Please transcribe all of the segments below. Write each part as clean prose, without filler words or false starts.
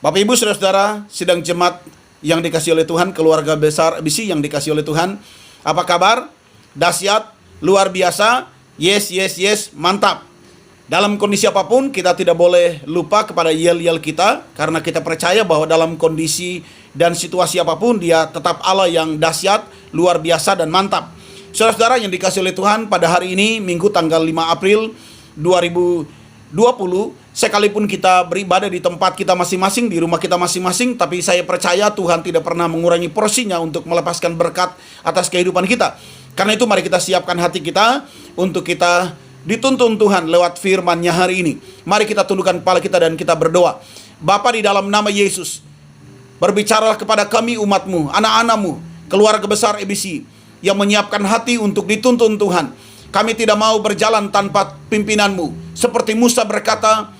Bapak Ibu Saudara-saudara, sidang jemaat yang dikasihi oleh Tuhan, keluarga besar ABC yang dikasihi oleh Tuhan. Apa kabar? Dahsyat, luar biasa, yes, yes, yes, mantap. Dalam kondisi apapun kita tidak boleh lupa kepada yel-yel kita, karena kita percaya bahwa dalam kondisi dan situasi apapun Dia tetap Allah yang dahsyat, luar biasa dan mantap. Saudara-saudara yang dikasihi oleh Tuhan, pada hari ini Minggu tanggal 5 April 2020, sekalipun kita beribadah di tempat kita masing-masing, di rumah kita masing-masing, tapi saya percaya Tuhan tidak pernah mengurangi porsinya untuk melepaskan berkat atas kehidupan kita. Karena itu mari kita siapkan hati kita untuk kita dituntun Tuhan lewat firman-Nya hari ini. Mari kita tundukkan kepala kita dan kita berdoa. Bapa, di dalam nama Yesus, berbicaralah kepada kami umat-Mu, anak-anak-Mu, keluarga besar ABC yang menyiapkan hati untuk dituntun Tuhan. Kami tidak mau berjalan tanpa pimpinan-Mu. Seperti Musa berkata,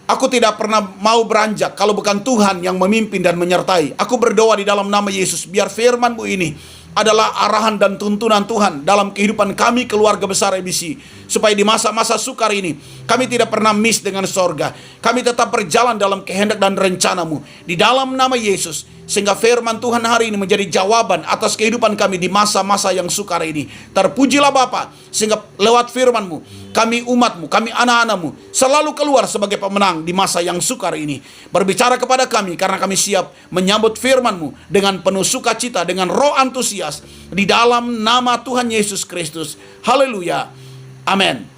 aku tidak pernah mau beranjak kalau bukan Tuhan yang memimpin dan menyertai. Aku berdoa di dalam nama Yesus, biar firman-Mu ini adalah arahan dan tuntunan Tuhan dalam kehidupan kami keluarga besar ABC. Supaya di masa-masa sukar ini kami tidak pernah miss dengan sorga. Kami tetap berjalan dalam kehendak dan rencana-Mu di dalam nama Yesus. Sehingga firman Tuhan hari ini menjadi jawaban atas kehidupan kami di masa-masa yang sukar ini. Terpujilah Bapa, sehingga lewat firman-Mu kami umat-Mu, kami anak-anak-Mu selalu keluar sebagai pemenang di masa yang sukar ini. Berbicara kepada kami karena kami siap menyambut firman-Mu dengan penuh sukacita, dengan roh antusias di dalam nama Tuhan Yesus Kristus. Haleluya. Amin.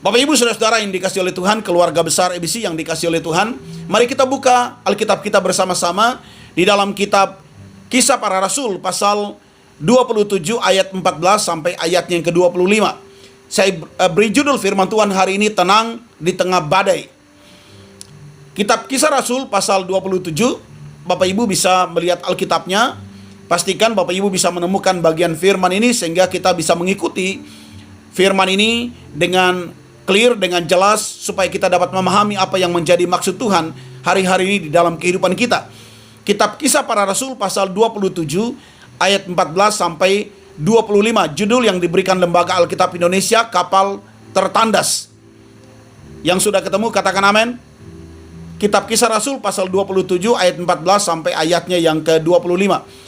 Bapak Ibu Saudara-saudara yang dikasihi oleh Tuhan, keluarga besar ABC yang dikasihi oleh Tuhan, mari kita buka Alkitab kita bersama-sama di dalam kitab Kisah Para Rasul pasal 27 ayat 14 sampai ayatnya yang ke-25. Saya beri judul firman Tuhan hari ini, tenang di tengah badai. Kitab Kisah Rasul pasal 27, Bapak Ibu bisa melihat Alkitabnya. Pastikan Bapak Ibu bisa menemukan bagian firman ini sehingga kita bisa mengikuti firman ini dengan clear, dengan jelas, supaya kita dapat memahami apa yang menjadi maksud Tuhan hari-hari ini di dalam kehidupan kita. Kitab Kisah Para Rasul pasal 27 ayat 14 sampai 25. Judul yang diberikan Lembaga Alkitab Indonesia, Kapal Tertandas. Yang sudah ketemu katakan amin. Kitab Kisah Rasul pasal 27 ayat 14 sampai ayatnya yang ke-25.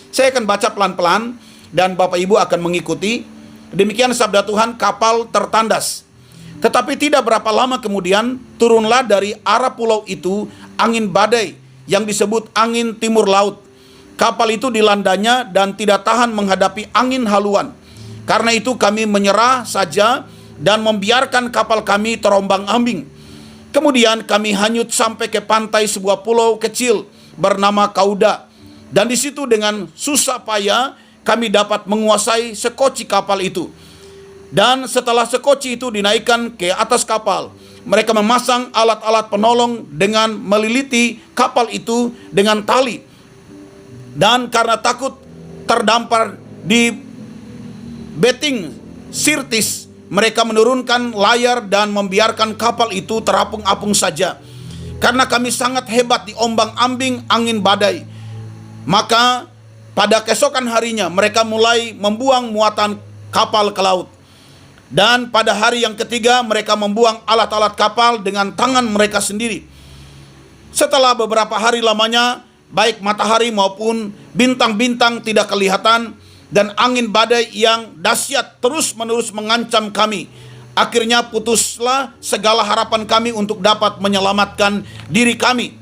Saya akan baca pelan-pelan dan Bapak Ibu akan mengikuti. Demikian sabda Tuhan, kapal tertandas. Tetapi tidak berapa lama kemudian turunlah dari arah pulau itu angin badai yang disebut angin timur laut. Kapal itu dilandanya dan tidak tahan menghadapi angin haluan. Karena itu kami menyerah saja dan membiarkan kapal kami terombang-ambing. Kemudian kami hanyut sampai ke pantai sebuah pulau kecil bernama Kauda. Dan di situ dengan susah payah kami dapat menguasai sekoci kapal itu. Dan setelah sekoci itu dinaikkan ke atas kapal, mereka memasang alat-alat penolong dengan meliliti kapal itu dengan tali. Dan karena takut terdampar di beting Sirtis, mereka menurunkan layar dan membiarkan kapal itu terapung-apung saja. Karena kami sangat hebat diombang-ambing angin badai, maka pada keesokan harinya mereka mulai membuang muatan kapal ke laut. Dan pada hari yang ketiga mereka membuang alat-alat kapal dengan tangan mereka sendiri. Setelah beberapa hari lamanya, baik matahari maupun bintang-bintang tidak kelihatan, dan angin badai yang dahsyat terus-menerus mengancam kami. Akhirnya putuslah segala harapan kami untuk dapat menyelamatkan diri kami.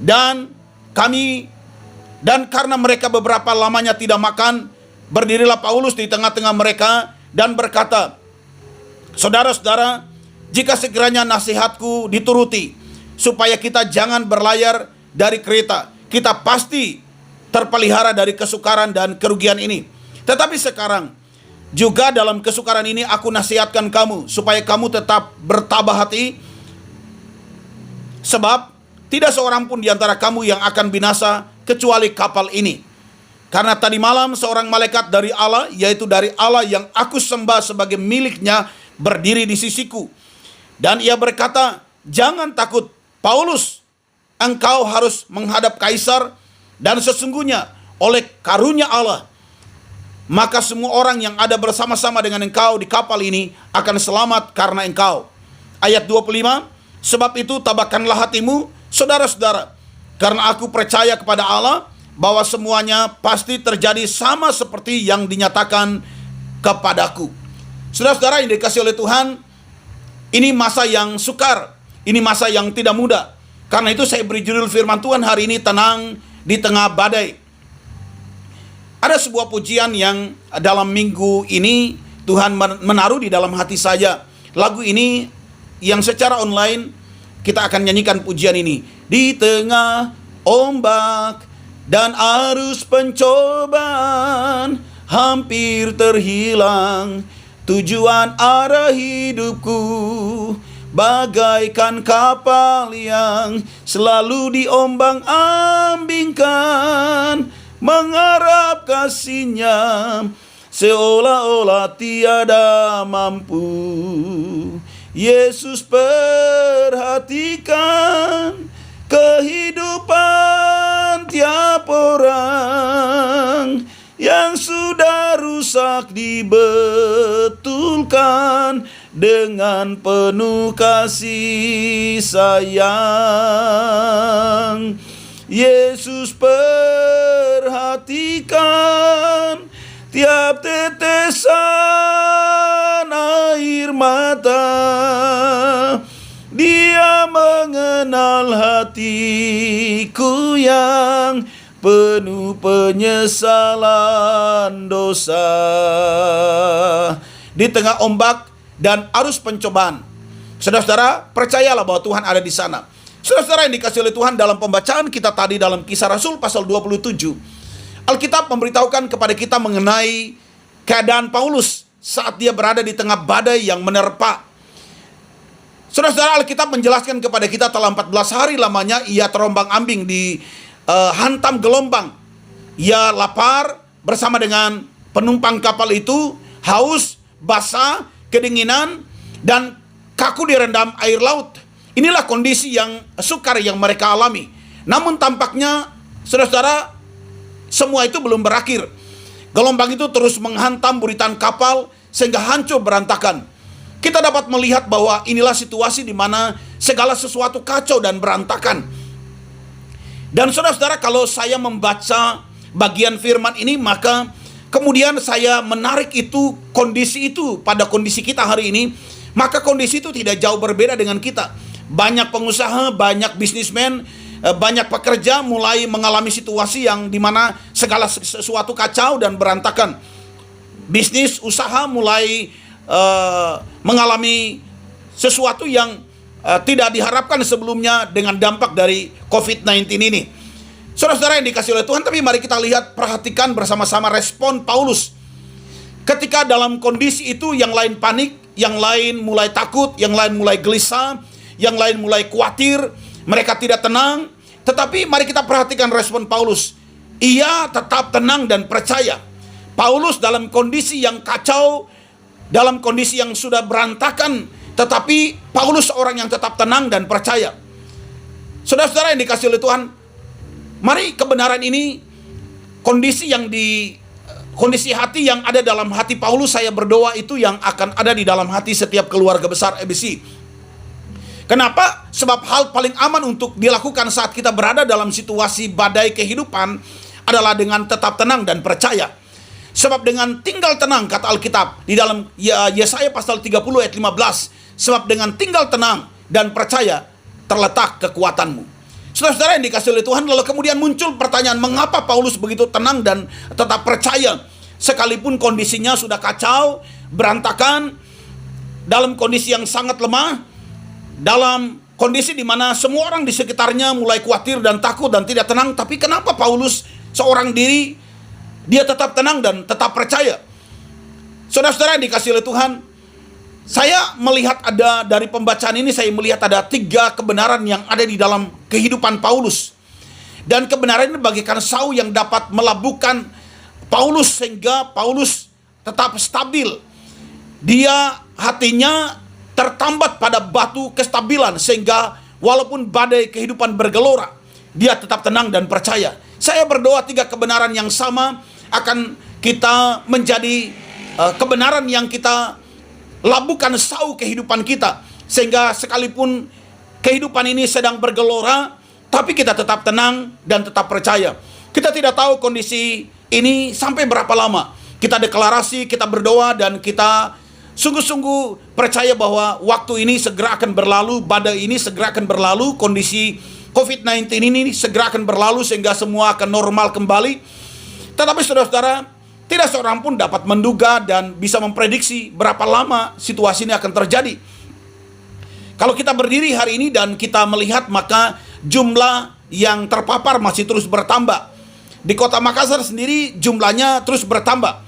Dan karena mereka beberapa lamanya tidak makan, berdirilah Paulus di tengah-tengah mereka dan berkata, saudara-saudara, jika sekiranya nasihatku dituruti, supaya kita jangan berlayar dari Kreta, kita pasti terpelihara dari kesukaran dan kerugian ini. Tetapi sekarang, juga dalam kesukaran ini aku nasihatkan kamu, supaya kamu tetap bertabah hati, sebab tidak seorang pun di antara kamu yang akan binasa kecuali kapal ini. Karena tadi malam seorang malaikat dari Allah, yaitu dari Allah yang aku sembah sebagai miliknya, berdiri di sisiku. Dan ia berkata, jangan takut Paulus, engkau harus menghadap kaisar, dan sesungguhnya oleh karunia Allah, maka semua orang yang ada bersama-sama dengan engkau di kapal ini akan selamat karena engkau. Ayat 25, Sebab itu tabahkanlah hatimu, saudara-saudara, karena aku percaya kepada Allah bahwa semuanya pasti terjadi sama seperti yang dinyatakan kepadaku. Saudara-saudara yang dikasihi oleh Tuhan, ini masa yang sukar, ini masa yang tidak mudah. Karena itu saya beri judul firman Tuhan hari ini, tenang di tengah badai. Ada sebuah pujian yang dalam minggu ini Tuhan menaruh di dalam hati saya. Lagu ini yang secara online kita akan nyanyikan pujian ini. Di tengah ombak dan arus pencobaan hampir terhilang tujuan arah hidupku, bagaikan kapal yang selalu diombang-ambingkan, mengharap kasihnya seolah-olah tiada mampu. Yesus perhatikan kehidupan tiap orang yang sudah rusak, dibetulkan dengan penuh kasih sayang. Yesus perhatikan tiap tetesan air mata. Dia mengenal hatiku yang penuh penyesalan dosa. Di tengah ombak dan arus pencobaan, saudara-saudara, percayalah bahwa Tuhan ada di sana. Saudara-saudara yang dikasihi oleh Tuhan, dalam pembacaan kita tadi dalam Kisah Rasul pasal 27, Alkitab memberitahukan kepada kita mengenai keadaan Paulus saat dia berada di tengah badai yang menerpa. Saudara-saudara, Alkitab menjelaskan kepada kita telah 14 hari lamanya ia terombang-ambing di hantam gelombang. Ia lapar bersama dengan penumpang kapal itu, haus, basah, kedinginan, dan kaku direndam air laut. Inilah kondisi yang sukar yang mereka alami. Namun tampaknya, saudara-saudara, semua itu belum berakhir. Gelombang itu terus menghantam buritan kapal sehingga hancur berantakan. Kita dapat melihat bahwa inilah situasi di mana segala sesuatu kacau dan berantakan. Dan saudara-saudara, kalau saya membaca bagian firman ini, maka kemudian saya menarik itu, kondisi itu pada kondisi kita hari ini, maka kondisi itu tidak jauh berbeda dengan kita. Banyak pengusaha, banyak bisnismen, banyak pekerja mulai mengalami situasi yang dimana segala sesuatu kacau dan berantakan. Bisnis, usaha mulai mengalami sesuatu yang tidak diharapkan sebelumnya dengan dampak dari COVID-19 ini. Saudara-saudara yang dikasihi oleh Tuhan, tapi mari kita lihat, perhatikan bersama-sama respon Paulus. Ketika dalam kondisi itu, yang lain panik, yang lain mulai takut, yang lain mulai gelisah, yang lain mulai khawatir, mereka tidak tenang. Tetapi mari kita perhatikan respon Paulus. Ia tetap tenang dan percaya. Paulus dalam kondisi yang kacau, dalam kondisi yang sudah berantakan, tetapi Paulus seorang yang tetap tenang dan percaya. Saudara-saudara yang dikasihi oleh Tuhan, mari kebenaran ini, kondisi hati yang ada dalam hati Paulus, saya berdoa itu yang akan ada di dalam hati setiap keluarga besar ABC. Kenapa? Sebab hal paling aman untuk dilakukan saat kita berada dalam situasi badai kehidupan adalah dengan tetap tenang dan percaya. Sebab dengan tinggal tenang, kata Alkitab di dalam Yesaya pasal 30 ayat 15, sebab dengan tinggal tenang dan percaya terletak kekuatanmu. Saudara-saudara yang dikasihi oleh Tuhan, lalu kemudian muncul pertanyaan, mengapa Paulus begitu tenang dan tetap percaya sekalipun kondisinya sudah kacau, berantakan, dalam kondisi yang sangat lemah, dalam kondisi di mana semua orang di sekitarnya mulai khawatir dan takut dan tidak tenang. Tapi kenapa Paulus seorang diri, dia tetap tenang dan tetap percaya? Saudara-saudara yang dikasihi oleh Tuhan, saya melihat ada, dari pembacaan ini saya melihat ada 3 kebenaran yang ada di dalam kehidupan Paulus. Dan kebenaran ini bagaikan sau yang dapat melabuhkan Paulus sehingga Paulus tetap stabil. Dia hatinya tertambat pada batu kestabilan sehingga walaupun badai kehidupan bergelora, dia tetap tenang dan percaya. Saya berdoa 3 kebenaran yang sama akan kita menjadi kebenaran yang kita labuhkan sau kehidupan kita, sehingga sekalipun kehidupan ini sedang bergelora, tapi kita tetap tenang dan tetap percaya. Kita tidak tahu kondisi ini sampai berapa lama. Kita deklarasi, kita berdoa, dan kita sungguh-sungguh percaya bahwa waktu ini segera akan berlalu, badai ini segera akan berlalu, kondisi COVID-19 ini segera akan berlalu sehingga semua akan normal kembali. Tetapi saudara-saudara, tidak seorang pun dapat menduga dan bisa memprediksi berapa lama situasi ini akan terjadi. Kalau kita berdiri hari ini dan kita melihat, maka jumlah yang terpapar masih terus bertambah. Di kota Makassar sendiri jumlahnya terus bertambah.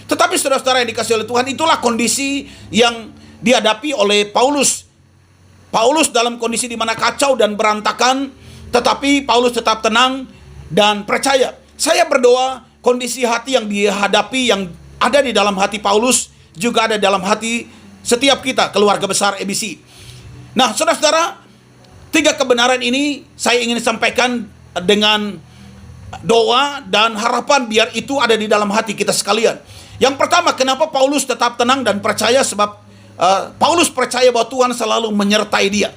Tetapi saudara-saudara yang dikasihi oleh Tuhan, itulah kondisi yang dihadapi oleh Paulus. Paulus dalam kondisi di mana kacau dan berantakan, tetapi Paulus tetap tenang dan percaya. Saya berdoa kondisi hati yang dihadapi, yang ada di dalam hati Paulus, juga ada dalam hati setiap kita, keluarga besar ABC. Nah, saudara-saudara, 3 kebenaran ini saya ingin sampaikan dengan doa dan harapan biar itu ada di dalam hati kita sekalian. Yang pertama, kenapa Paulus tetap tenang dan percaya? Sebab Paulus percaya bahwa Tuhan selalu menyertai dia.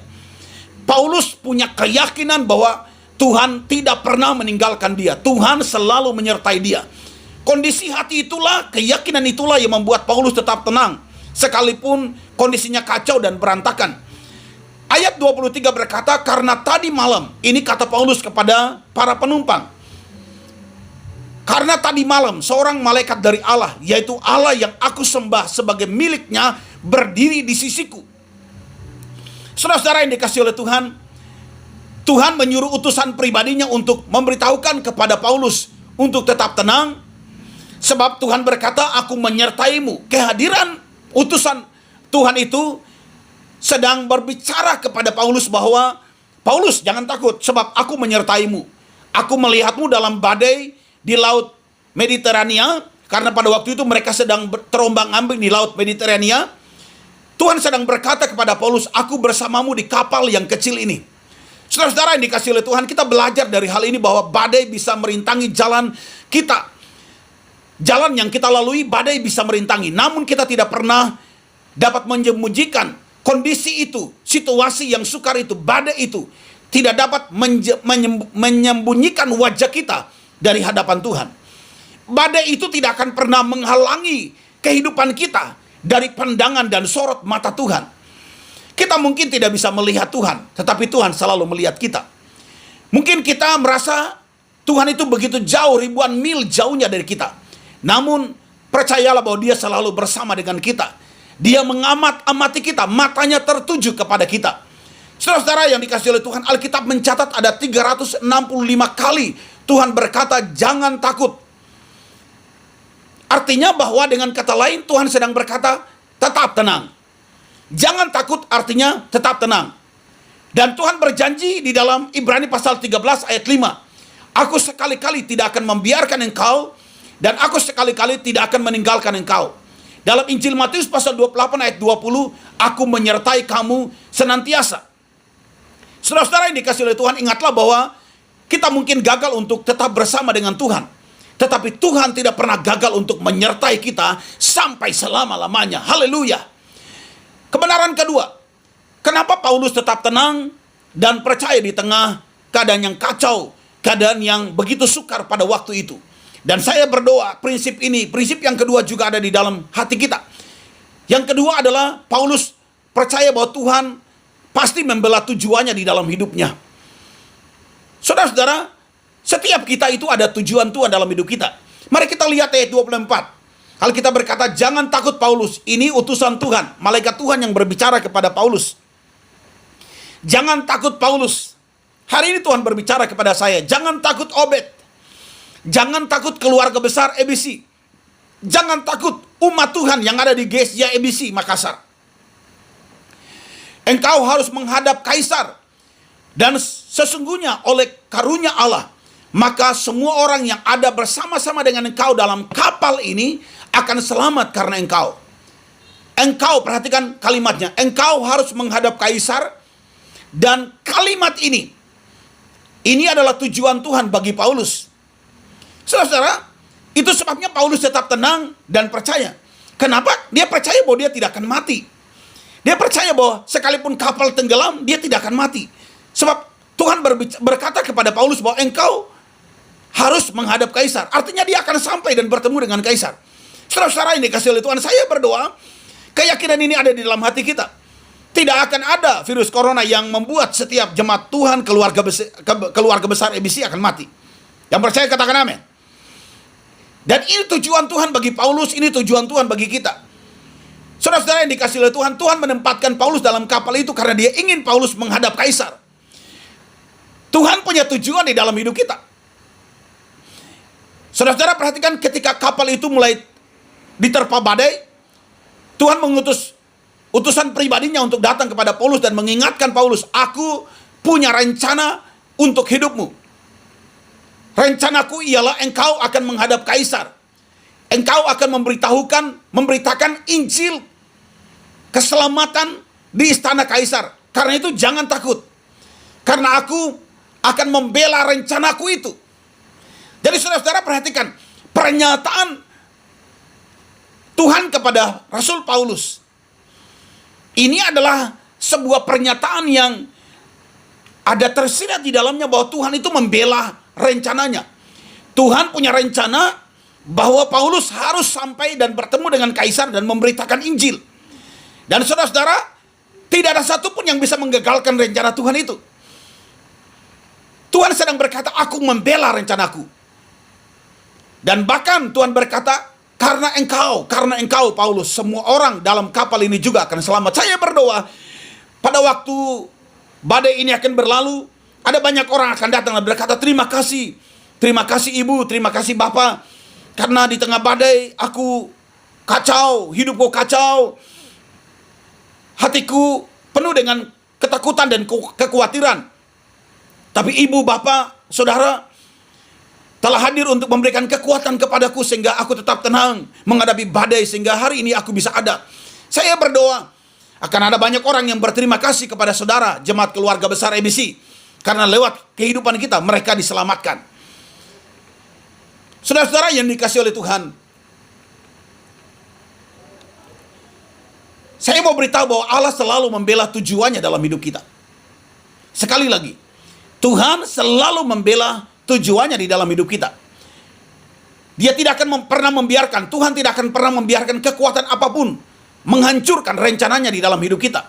Paulus punya keyakinan bahwa Tuhan tidak pernah meninggalkan dia. Tuhan selalu menyertai dia. Kondisi hati itulah, keyakinan itulah yang membuat Paulus tetap tenang, sekalipun kondisinya kacau dan berantakan. Ayat 23 berkata, karena tadi malam, ini kata Paulus kepada para penumpang, karena tadi malam seorang malaikat dari Allah, yaitu Allah yang aku sembah sebagai miliknya, berdiri di sisiku. Saudara-saudara yang dikasihi oleh Tuhan, Tuhan menyuruh utusan pribadinya untuk memberitahukan kepada Paulus untuk tetap tenang, sebab Tuhan berkata, aku menyertaimu. Kehadiran utusan Tuhan itu sedang berbicara kepada Paulus bahwa, Paulus jangan takut, sebab aku menyertaimu. Aku melihatmu dalam badai di laut Mediterania, karena pada waktu itu mereka sedang terombang-ambing di laut Mediterania. Tuhan sedang berkata kepada Paulus, aku bersamamu di kapal yang kecil ini. Saudara-saudara yang dikasihi oleh Tuhan, kita belajar dari hal ini bahwa badai bisa merintangi jalan kita. Jalan yang kita lalui, badai bisa merintangi. Namun kita tidak pernah dapat menyembunyikan kondisi itu, situasi yang sukar itu, badai itu tidak dapat menyembunyikan wajah kita dari hadapan Tuhan. Badai itu tidak akan pernah menghalangi kehidupan kita dari pandangan dan sorot mata Tuhan. Kita mungkin tidak bisa melihat Tuhan, tetapi Tuhan selalu melihat kita. Mungkin kita merasa Tuhan itu begitu jauh, ribuan mil jauhnya dari kita. Namun percayalah bahwa Dia selalu bersama dengan kita. Dia mengamati kita, matanya tertuju kepada kita. Saudara-saudara yang dikasihi oleh Tuhan, Alkitab mencatat ada 365 kali Tuhan berkata, jangan takut. Artinya bahwa dengan kata lain, Tuhan sedang berkata, tetap tenang. Jangan takut artinya tetap tenang. Dan Tuhan berjanji di dalam Ibrani pasal 13 ayat 5. Aku sekali-kali tidak akan membiarkan engkau, dan aku sekali-kali tidak akan meninggalkan engkau. Dalam Injil Matius pasal 28 ayat 20, aku menyertai kamu senantiasa. Saudara-saudara yang dikasihi oleh Tuhan, ingatlah bahwa kita mungkin gagal untuk tetap bersama dengan Tuhan. Tetapi Tuhan tidak pernah gagal untuk menyertai kita sampai selama-lamanya. Haleluya. Kebenaran kedua, kenapa Paulus tetap tenang dan percaya di tengah keadaan yang kacau, keadaan yang begitu sukar pada waktu itu. Dan saya berdoa prinsip ini, prinsip yang kedua juga ada di dalam hati kita. Yang kedua adalah Paulus percaya bahwa Tuhan pasti membela tujuannya di dalam hidupnya. Saudara-saudara, setiap kita itu ada tujuan Tuhan dalam hidup kita. Mari kita lihat ayat 24. Alkitab berkata, jangan takut Paulus, ini utusan Tuhan, malaikat Tuhan yang berbicara kepada Paulus. Jangan takut Paulus. Hari ini Tuhan berbicara kepada saya, jangan takut Obed. Jangan takut keluarga besar ABC. Jangan takut umat Tuhan yang ada di GSJ ABC Makassar. Engkau harus menghadap kaisar. Dan sesungguhnya oleh karunia Allah, maka semua orang yang ada bersama-sama dengan engkau dalam kapal ini akan selamat karena engkau. Engkau, perhatikan kalimatnya, engkau harus menghadap kaisar. Dan kalimat ini adalah tujuan Tuhan bagi Paulus. Saudara-saudara, itu sebabnya Paulus tetap tenang dan percaya. Kenapa? Dia percaya bahwa dia tidak akan mati. Dia percaya bahwa sekalipun kapal tenggelam, dia tidak akan mati. Sebab Tuhan berkata kepada Paulus bahwa engkau harus menghadap kaisar. Artinya dia akan sampai dan bertemu dengan kaisar. Saudara-saudara yang dikasihi oleh Tuhan, saya berdoa, keyakinan ini ada di dalam hati kita. Tidak akan ada virus corona yang membuat setiap jemaat Tuhan, keluarga besar ABC akan mati. Yang percaya katakan amin. Dan ini tujuan Tuhan bagi Paulus, ini tujuan Tuhan bagi kita. Saudara-saudara yang dikasihi oleh Tuhan, Tuhan menempatkan Paulus dalam kapal itu karena dia ingin Paulus menghadap kaisar. Tuhan punya tujuan di dalam hidup kita. Saudara-saudara perhatikan ketika kapal itu mulai diterpa badai, Tuhan mengutus utusan pribadinya untuk datang kepada Paulus dan mengingatkan Paulus, aku punya rencana untuk hidupmu. Rencanaku ialah engkau akan menghadap kaisar. Engkau akan memberitakan Injil keselamatan di istana kaisar. Karena itu jangan takut. Karena aku akan membela rencanaku itu. Jadi saudara-saudara perhatikan pernyataan Tuhan kepada Rasul Paulus. Ini adalah sebuah pernyataan yang ada tersirat di dalamnya bahwa Tuhan itu membela rencananya. Tuhan punya rencana bahwa Paulus harus sampai dan bertemu dengan kaisar dan memberitakan Injil. Dan saudara-saudara, tidak ada satupun yang bisa menggagalkan rencana Tuhan itu. Tuhan sedang berkata, aku membela rencanaku. Dan bahkan Tuhan berkata, karena engkau Paulus, semua orang dalam kapal ini juga akan selamat. Saya berdoa, pada waktu badai ini akan berlalu, ada banyak orang akan datang dan berkata, terima kasih ibu, terima kasih bapak, karena di tengah badai aku kacau, hidupku kacau, hatiku penuh dengan ketakutan dan kekhawatiran. Tapi ibu, bapak, saudara telah hadir untuk memberikan kekuatan kepadaku sehingga aku tetap tenang menghadapi badai sehingga hari ini aku bisa ada. Saya berdoa akan ada banyak orang yang berterima kasih kepada saudara jemaat keluarga besar ABC karena lewat kehidupan kita mereka diselamatkan. Saudara-saudara yang dikasihi oleh Tuhan, saya mau beritahu bahwa Allah selalu membela tujuannya dalam hidup kita. Sekali lagi, Tuhan selalu membela tujuannya di dalam hidup kita. Dia tidak akan pernah membiarkan, Tuhan tidak akan pernah membiarkan kekuatan apapun menghancurkan rencananya di dalam hidup kita.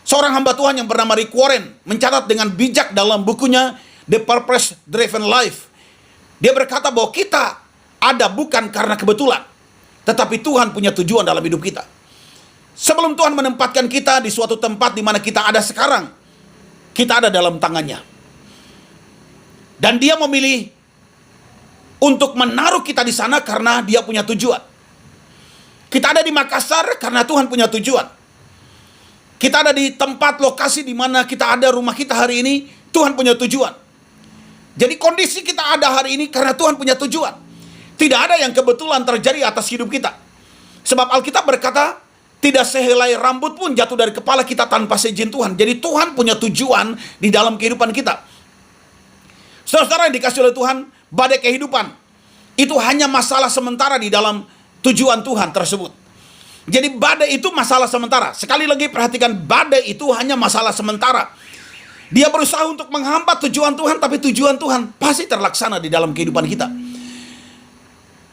Seorang hamba Tuhan yang bernama Rick Warren mencatat dengan bijak dalam bukunya The Purpose Driven Life. Dia berkata bahwa kita ada bukan karena kebetulan, tetapi Tuhan punya tujuan dalam hidup kita. Sebelum Tuhan menempatkan kita di suatu tempat di mana kita ada sekarang, kita ada dalam tangannya. Dan dia memilih untuk menaruh kita di sana karena dia punya tujuan. Kita ada di Makassar karena Tuhan punya tujuan. Kita ada di tempat lokasi di mana kita ada rumah kita hari ini, Tuhan punya tujuan. Jadi kondisi kita ada hari ini karena Tuhan punya tujuan. Tidak ada yang kebetulan terjadi atas hidup kita. Sebab Alkitab berkata, tidak sehelai rambut pun jatuh dari kepala kita tanpa seizin Tuhan. Jadi Tuhan punya tujuan di dalam kehidupan kita. Saudara-saudara yang dikasihi oleh Tuhan, badai kehidupan itu hanya masalah sementara di dalam tujuan Tuhan tersebut. Jadi badai itu masalah sementara. Sekali lagi perhatikan, badai itu hanya masalah sementara. Dia berusaha untuk menghambat tujuan Tuhan, tapi tujuan Tuhan pasti terlaksana di dalam kehidupan kita.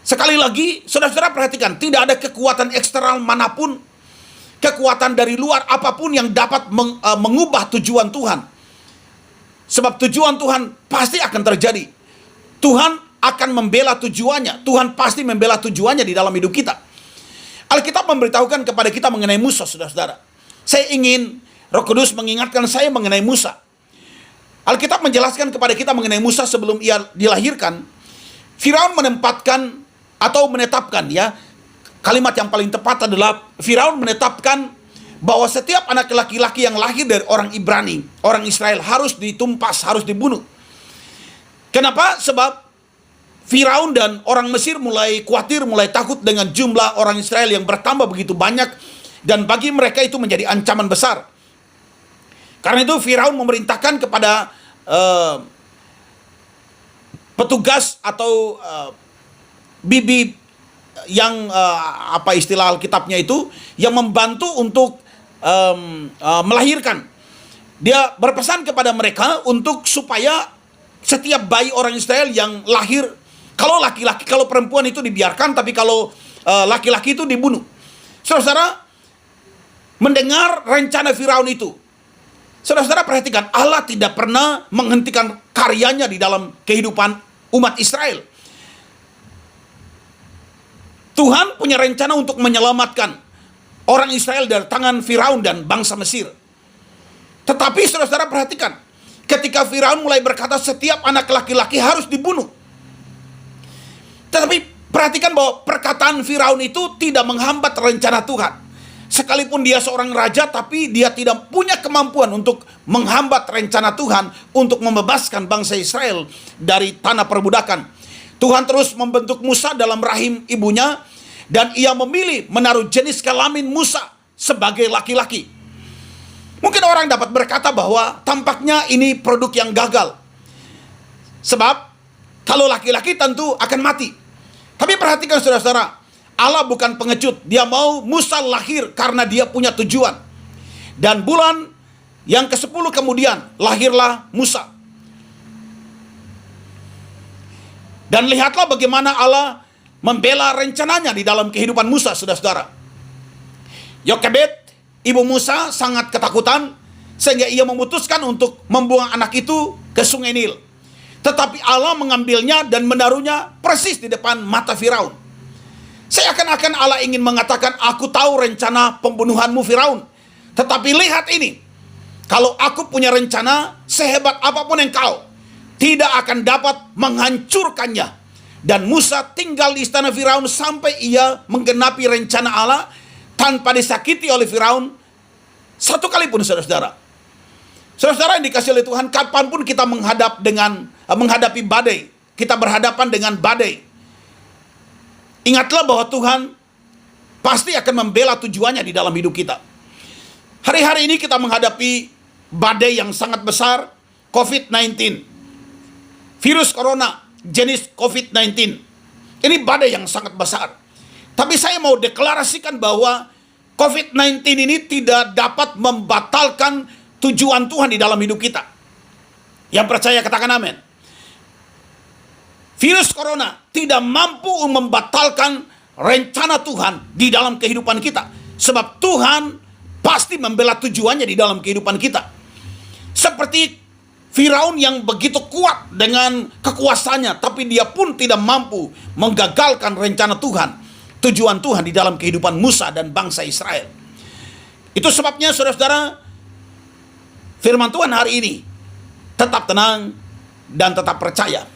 Sekali lagi, saudara-saudara perhatikan, tidak ada kekuatan eksternal manapun, kekuatan dari luar apapun yang dapat mengubah tujuan Tuhan. Sebab tujuan Tuhan pasti akan terjadi. Tuhan akan membela tujuannya. Tuhan pasti membela tujuannya di dalam hidup kita. Alkitab memberitahukan kepada kita mengenai Musa, saudara-saudara. Saya ingin Roh Kudus mengingatkan saya mengenai Musa. Alkitab menjelaskan kepada kita mengenai Musa sebelum ia dilahirkan. Firaun menempatkan atau menetapkan, ya, kalimat yang paling tepat adalah Firaun menetapkan bahwa setiap anak laki-laki yang lahir dari orang Ibrani, orang Israel harus ditumpas, harus dibunuh. Kenapa? Sebab Firaun dan orang Mesir mulai khawatir, mulai takut dengan jumlah orang Israel yang bertambah begitu banyak, dan bagi mereka itu menjadi ancaman besar. Karena itu Firaun memerintahkan kepada petugas atau bibi yang apa istilah Alkitabnya itu, yang membantu untuk melahirkan. Dia berpesan kepada mereka untuk supaya setiap bayi orang Israel yang lahir, kalau laki-laki, kalau perempuan itu dibiarkan, tapi kalau laki-laki itu dibunuh. Saudara-saudara, mendengar rencana Firaun itu, saudara-saudara perhatikan, Allah tidak pernah menghentikan karyanya di dalam kehidupan umat Israel. Tuhan punya rencana untuk menyelamatkan orang Israel dari tangan Firaun dan bangsa Mesir. Tetapi saudara-saudara perhatikan, ketika Firaun mulai berkata setiap anak laki-laki harus dibunuh. Tetapi perhatikan bahwa perkataan Firaun itu tidak menghambat rencana Tuhan. Sekalipun dia seorang raja, tapi dia tidak punya kemampuan untuk menghambat rencana Tuhan untuk membebaskan bangsa Israel dari tanah perbudakan. Tuhan terus membentuk Musa dalam rahim ibunya, dan ia memilih menaruh jenis kelamin Musa sebagai laki-laki. Mungkin orang dapat berkata bahwa tampaknya ini produk yang gagal. Sebab kalau laki-laki tentu akan mati. Tapi perhatikan saudara-saudara, Allah bukan pengecut. Dia mau Musa lahir karena dia punya tujuan. Dan bulan yang ke-10 kemudian lahirlah Musa. Dan lihatlah bagaimana Allah membela rencananya di dalam kehidupan Musa, saudara-saudara. Yokebed, ibu Musa, sangat ketakutan sehingga ia memutuskan untuk membuang anak itu ke sungai Nil. Tetapi Allah mengambilnya dan menaruhnya persis di depan mata Firaun. Seakan-akan Allah ingin mengatakan, aku tahu rencana pembunuhanmu Firaun. Tetapi lihat ini, kalau aku punya rencana, sehebat apapun engkau, tidak akan dapat menghancurkannya. Dan Musa tinggal di istana Firaun sampai ia menggenapi rencana Allah tanpa disakiti oleh Firaun satu kali pun, saudara-saudara. Saudara-saudara yang dikasih oleh Tuhan, kapanpun kita menghadapi badai, kita berhadapan dengan badai, ingatlah bahwa Tuhan pasti akan membela tujuannya di dalam hidup kita. Hari-hari ini kita menghadapi badai yang sangat besar, COVID-19. Virus corona, jenis COVID-19. Ini badai yang sangat besar. Tapi saya mau deklarasikan bahwa COVID-19 ini tidak dapat membatalkan tujuan Tuhan di dalam hidup kita. Yang percaya katakan amin. Virus corona tidak mampu membatalkan rencana Tuhan di dalam kehidupan kita. Sebab Tuhan pasti membela tujuannya di dalam kehidupan kita. Seperti Firaun yang begitu kuat dengan kekuasaannya, tapi dia pun tidak mampu menggagalkan rencana Tuhan, tujuan Tuhan di dalam kehidupan Musa dan bangsa Israel. Itu sebabnya saudara-saudara, firman Tuhan hari ini, tetap tenang dan tetap percaya.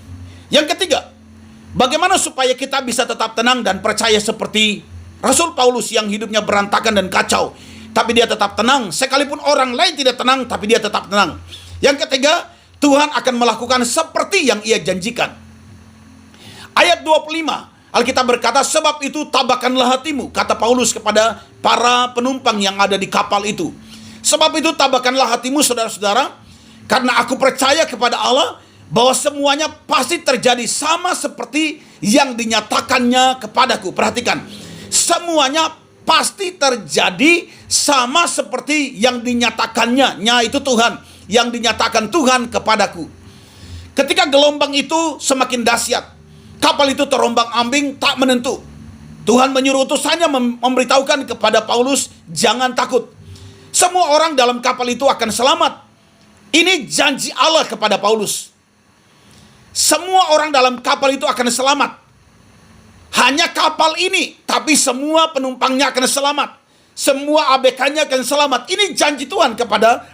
Yang ketiga, bagaimana supaya kita bisa tetap tenang dan percaya seperti Rasul Paulus yang hidupnya berantakan dan kacau, tapi dia tetap tenang. Sekalipun orang lain tidak tenang, tapi dia tetap tenang. Yang ketiga, Tuhan akan melakukan seperti yang ia janjikan. Ayat 25, Alkitab berkata, sebab itu tabahkanlah hatimu, kata Paulus kepada para penumpang yang ada di kapal itu. Sebab itu tabahkanlah hatimu, saudara-saudara, karena aku percaya kepada Allah bahwa semuanya pasti terjadi sama seperti yang dinyatakannya kepadaku. Perhatikan, semuanya pasti terjadi sama seperti yang dinyatakannya, yaitu Tuhan, yang dinyatakan Tuhan kepadaku. Ketika gelombang itu semakin dahsyat, kapal itu terombang-ambing tak menentu. Tuhan menyuruh utusannya memberitahukan kepada Paulus, jangan takut. Semua orang dalam kapal itu akan selamat. Ini janji Allah kepada Paulus. Semua orang dalam kapal itu akan selamat. Hanya kapal ini, tapi semua penumpangnya akan selamat. Semua ABK-nya akan selamat. Ini janji Tuhan kepada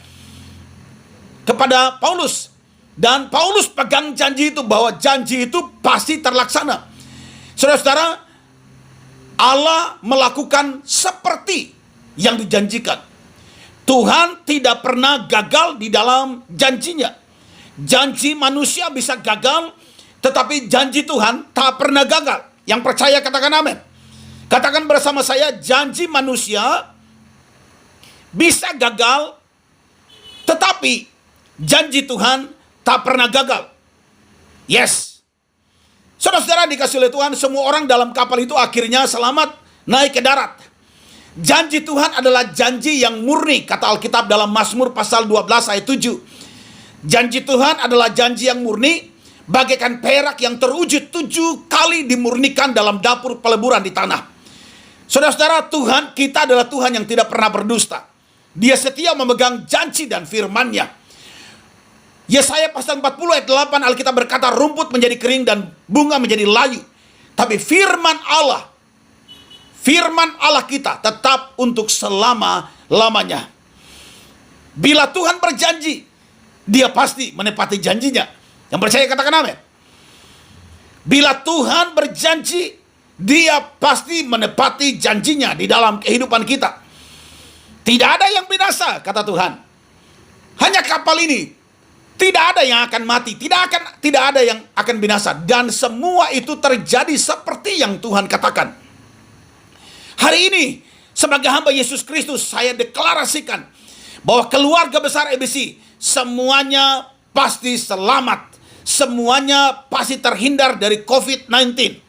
Paulus. Dan Paulus pegang janji itu, bahwa janji itu pasti terlaksana. Saudara-saudara, Allah melakukan seperti yang dijanjikan. Tuhan tidak pernah gagal di dalam janjinya. Janji manusia bisa gagal, tetapi janji Tuhan tak pernah gagal. Yang percaya katakan amin. Katakan bersama saya, janji manusia bisa gagal, tetapi janji Tuhan tak pernah gagal. Yes. Saudara-saudara dikasih oleh Tuhan, semua orang dalam kapal itu akhirnya selamat naik ke darat. Janji Tuhan adalah janji yang murni, kata Alkitab dalam Mazmur pasal 12 ayat 7. Janji Tuhan adalah janji yang murni, bagaikan perak yang teruji 7 kali dimurnikan dalam dapur peleburan di tanah. Saudara-saudara, Tuhan kita adalah Tuhan yang tidak pernah berdusta. Dia setia memegang janji dan firman-Nya. Yesaya pasal 40 ayat 8 Alkitab berkata, rumput menjadi kering dan bunga menjadi layu. Tapi firman Allah kita tetap untuk selama-lamanya. Bila Tuhan berjanji, Dia pasti menepati janjinya. Yang percaya katakan amin. Bila Tuhan berjanji, Dia pasti menepati janjinya di dalam kehidupan kita. Tidak ada yang binasa, kata Tuhan. Hanya kapal ini, tidak ada yang akan mati, tidak ada yang akan binasa. Dan semua itu terjadi seperti yang Tuhan katakan. Hari ini, sebagai hamba Yesus Kristus, saya deklarasikan bahwa keluarga besar EBC semuanya pasti selamat. Semuanya pasti terhindar dari COVID-19.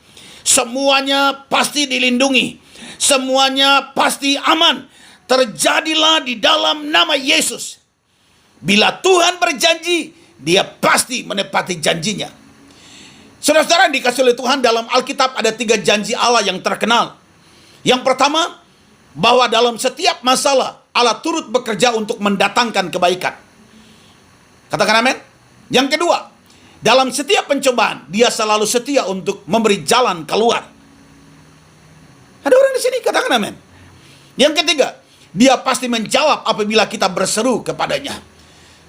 Semuanya pasti dilindungi. Semuanya pasti aman. Terjadilah di dalam nama Yesus. Bila Tuhan berjanji, Dia pasti menepati janjinya. Saudara-saudara yang dikasih oleh Tuhan, dalam Alkitab ada 3 janji Allah yang terkenal. Yang pertama, bahwa dalam setiap masalah Allah turut bekerja untuk mendatangkan kebaikan. Katakan amin. Yang kedua, dalam setiap pencobaan Dia selalu setia untuk memberi jalan keluar. Ada orang di sini katakan amin. Yang ketiga, Dia pasti menjawab apabila kita berseru kepadanya.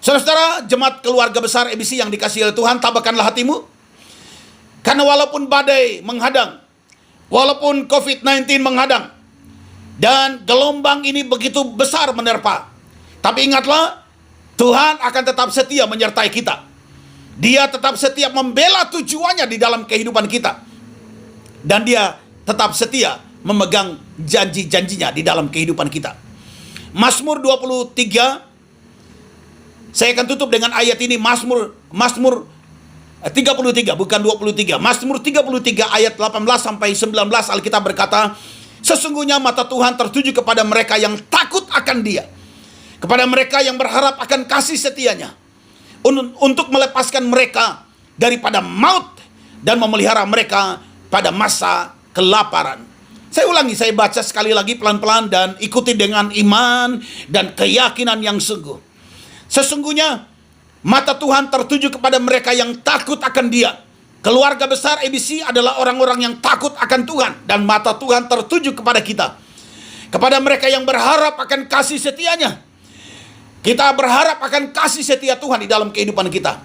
Saudara-saudara, jemaat keluarga besar EBC yang dikasihi oleh Tuhan, tabahkanlah hatimu. Karena walaupun badai menghadang, walaupun COVID-19 menghadang, dan gelombang ini begitu besar menerpa, tapi ingatlah, Tuhan akan tetap setia menyertai kita. Dia tetap setia membela tujuannya di dalam kehidupan kita. Dan Dia tetap setia memegang janji-janjinya di dalam kehidupan kita. Mazmur 23, saya akan tutup dengan ayat ini. Mazmur 33, bukan 23. Mazmur 33 ayat 18 sampai 19 Alkitab berkata, sesungguhnya mata Tuhan tertuju kepada mereka yang takut akan Dia, kepada mereka yang berharap akan kasih setianya, untuk melepaskan mereka daripada maut dan memelihara mereka pada masa kelaparan. Saya ulangi, saya baca sekali lagi pelan-pelan dan ikuti dengan iman dan keyakinan yang sungguh. Sesungguhnya mata Tuhan tertuju kepada mereka yang takut akan Dia. Keluarga besar EBC adalah orang-orang yang takut akan Tuhan, dan mata Tuhan tertuju kepada kita, kepada mereka yang berharap akan kasih setianya. Kita berharap akan kasih setia Tuhan di dalam kehidupan kita,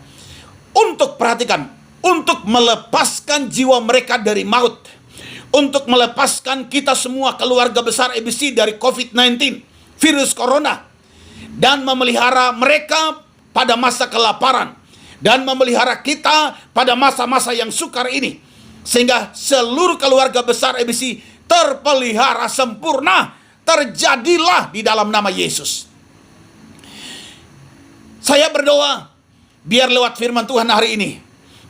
untuk perhatikan, untuk melepaskan jiwa mereka dari maut, untuk melepaskan kita semua keluarga besar EBC dari COVID-19, virus corona, dan memelihara mereka pada masa kelaparan, dan memelihara kita pada masa-masa yang sukar ini, sehingga seluruh keluarga besar EBC terpelihara sempurna. Terjadilah di dalam nama Yesus. Saya berdoa, biar lewat firman Tuhan hari ini,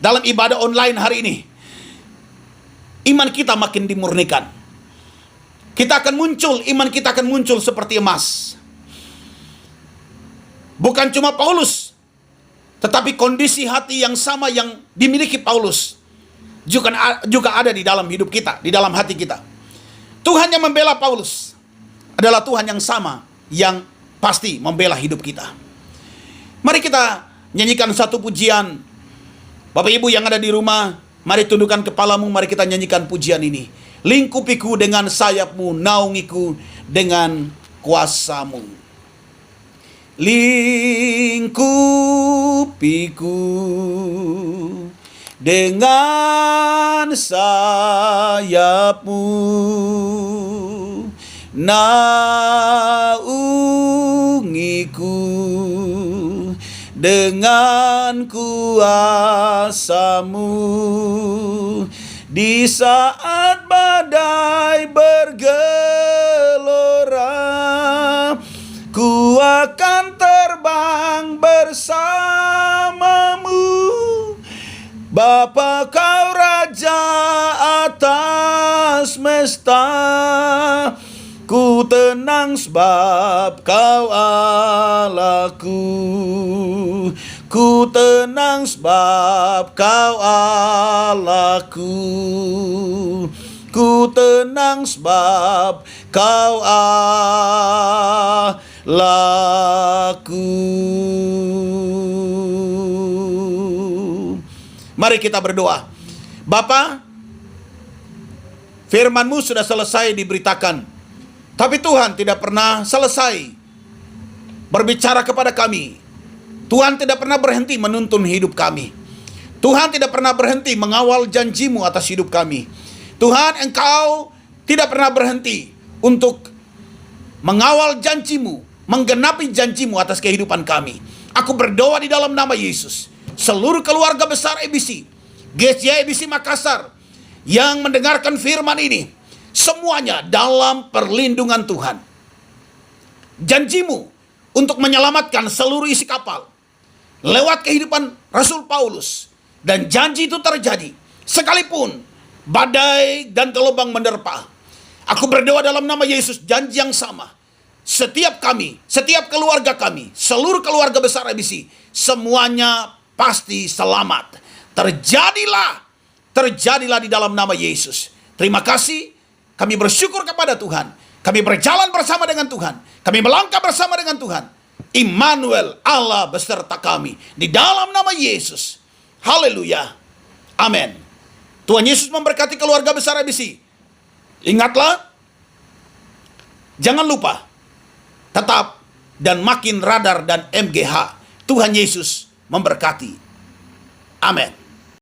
dalam ibadah online hari ini, iman kita makin dimurnikan. Iman kita akan muncul seperti emas. Bukan cuma Paulus, tetapi kondisi hati yang sama yang dimiliki Paulus juga ada di dalam hidup kita, di dalam hati kita. Tuhan yang membela Paulus adalah Tuhan yang sama yang pasti membela hidup kita. Mari kita nyanyikan satu pujian. Bapak Ibu yang ada di rumah, mari tundukkan kepalamu, mari kita nyanyikan pujian ini. Lingkupiku dengan sayapmu, naungiku dengan kuasamu. Lingkupiku dengan sayapmu, naungiku dengan kuasamu. Di saat badai bergelora, ku akan terbang bersamamu. Bapa kau Raja atas semesta, ku Ku tenang sebab kau Allahku. Ku tenang sebab kau Allahku. Ku tenang sebab kau Allahku. Mari kita berdoa. Bapa, firman-Mu sudah selesai diberitakan, tapi Tuhan tidak pernah selesai berbicara kepada kami. Tuhan tidak pernah berhenti menuntun hidup kami. Tuhan tidak pernah berhenti mengawal janji-Mu atas hidup kami. Tuhan, Engkau tidak pernah berhenti untuk mengawal janji-Mu, menggenapi janji-Mu atas kehidupan kami. Aku berdoa di dalam nama Yesus, seluruh keluarga besar ABC, GSJ ABC Makassar, yang mendengarkan firman ini, semuanya dalam perlindungan Tuhan. Janji-Mu untuk menyelamatkan seluruh isi kapal lewat kehidupan Rasul Paulus, dan janji itu terjadi sekalipun badai dan gelombang menerpa. Aku berdoa dalam nama Yesus, janji yang sama, setiap kami, setiap keluarga kami, seluruh keluarga besar ABC, semuanya pasti selamat. Terjadilah di dalam nama Yesus. Terima kasih, kami bersyukur kepada Tuhan. Kami berjalan bersama dengan Tuhan. Kami melangkah bersama dengan Tuhan. Immanuel, Allah beserta kami. Di dalam nama Yesus. Haleluya. Amin. Tuhan Yesus memberkati keluarga besar ABC. Ingatlah, jangan lupa, tetap dan makin radar dan MGH. Tuhan Yesus memberkati. Amin.